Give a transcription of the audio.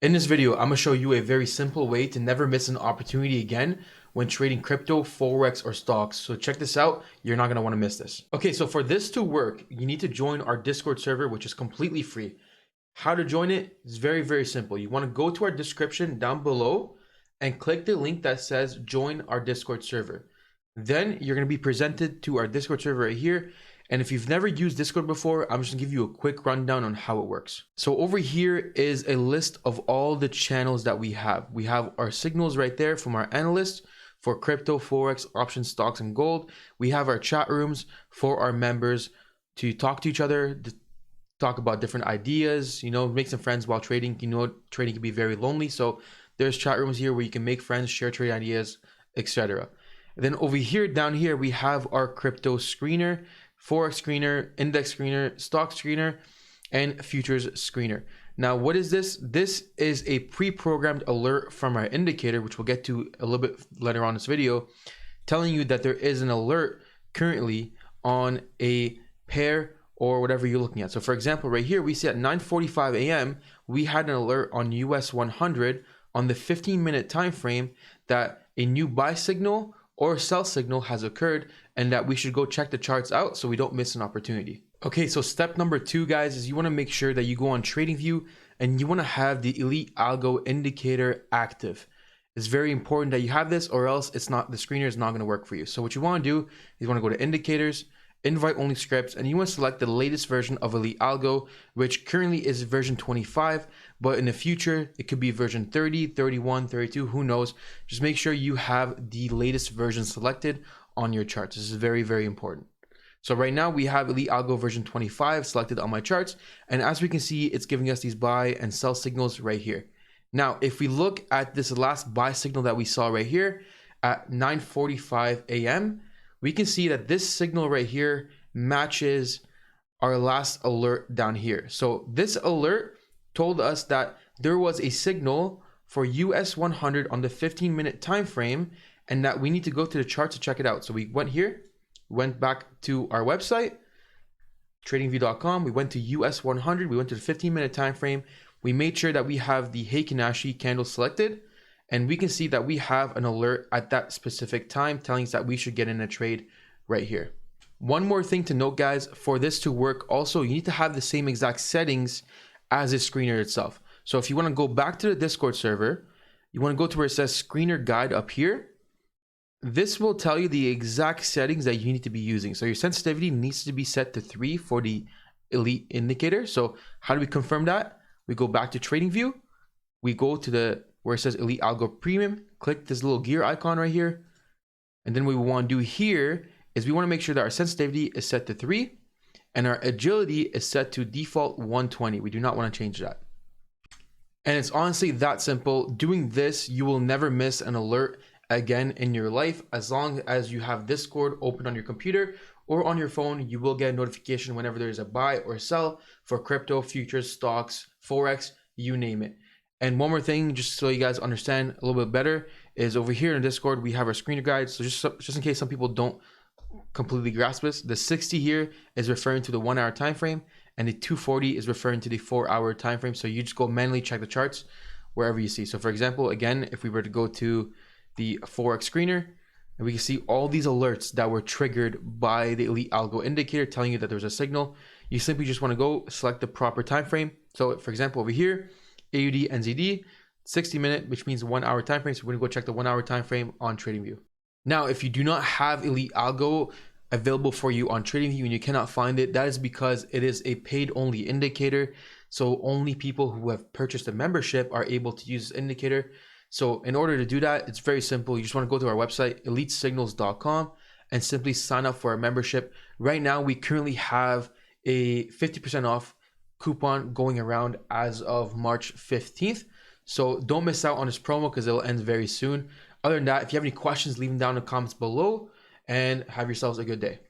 In this video, I'm going to show you a very simple way to never miss an opportunity again when trading crypto, forex, or stocks. So check this out. You're not going to want to miss this. Okay, so for this to work, you need to join our Discord server, which is completely free. How to join it is very, very simple. You want to go to our description down below and click the link that says join our Discord server. Then you're going to be presented to our Discord server right here. And if you've never used Discord before, I'm just gonna give you a quick rundown on how it works. So over here is a list of all the channels that we have. We have our signals right there from our analysts for crypto, forex, options, stocks, and gold. We have our chat rooms for our members to talk to each other, to talk about different ideas, make some friends while trading. Trading can be very lonely. So there's chat rooms here where you can make friends, share trade ideas, etc. Then over here, down here, we have our crypto screener, forex screener, index screener, stock screener, and futures screener. Now, what is this? This is a pre-programmed alert from our indicator, which we'll get to a little bit later on in this video, telling you that there is an alert currently on a pair or whatever you're looking at. So for example, right here, we see at 9:45 a.m., we had an alert on US 100 on the 15-minute time frame that a new buy signal or sell signal has occurred and that we should go check the charts out so we don't miss an opportunity. Okay, so step number 2, guys, is you want to make sure that you go on TradingView and you want to have the EliteAlgo indicator active. It's very important that you have this, or else the screener is not going to work for you. So what you want to do is you want to go to indicators, invite only scripts, and you want to select the latest version of EliteAlgo, which currently is version 25, but in the future it could be version 30, 31, 32, who knows. Just make sure you have the latest version selected on your charts. This is very, very important. So right now we have EliteAlgo version 25 selected on my charts, and as we can see, it's giving us these buy and sell signals right here. Now if we look at this last buy signal that we saw right here at 9:45 a.m., we can see that this signal right here matches our last alert down here. So this alert told us that there was a signal for US 100 on the 15-minute time frame, and that we need to go to the chart to check it out. So we went here, went back to our website, tradingview.com. We went to US 100. We went to the 15-minute time frame. We made sure that we have the Heikin-Ashi candle selected, and we can see that we have an alert at that specific time telling us that we should get in a trade right here. One more thing to note, guys, for this to work also, you need to have the same exact settings as the screener itself. So if you want to go back to the Discord server, you want to go to where it says screener guide up here. This will tell you the exact settings that you need to be using. So your sensitivity needs to be set to 3 for the elite indicator. So how do we confirm that? We go back to TradingView. We go to where it says EliteAlgo Premium, click this little gear icon right here. And then what we want to do here is we want to make sure that our sensitivity is set to 3 and our agility is set to default 120. We do not want to change that. And it's honestly that simple. Doing this, you will never miss an alert again in your life. As long as you have Discord open on your computer or on your phone, you will get a notification whenever there's a buy or sell for crypto, futures, stocks, forex, you name it. And one more thing, just so you guys understand a little bit better, is over here in Discord, we have our screener guide. So just in case some people don't completely grasp this, the 60 here is referring to the 1 hour time frame, and the 240 is referring to the 4 hour time frame. So you just go manually check the charts wherever you see. So for example, again, if we were to go to the forex screener, and we can see all these alerts that were triggered by the EliteAlgo indicator telling you that there's a signal. You simply just want to go select the proper time frame. So for example, over here, AUD NZD 60-minute, which means 1 hour time frame. So we're gonna go check the 1 hour time frame on TradingView. Now, if you do not have EliteAlgo available for you on TradingView and you cannot find it, that is because it is a paid only indicator. So only people who have purchased a membership are able to use this indicator. So in order to do that, it's very simple. You just want to go to our website, elitesignals.com, and simply sign up for our membership. Right now, we currently have a 50% off coupon going around as of March 15th. So don't miss out on this promo because it'll end very soon. Other than that, if you have any questions, leave them down in the comments below, and have yourselves a good day.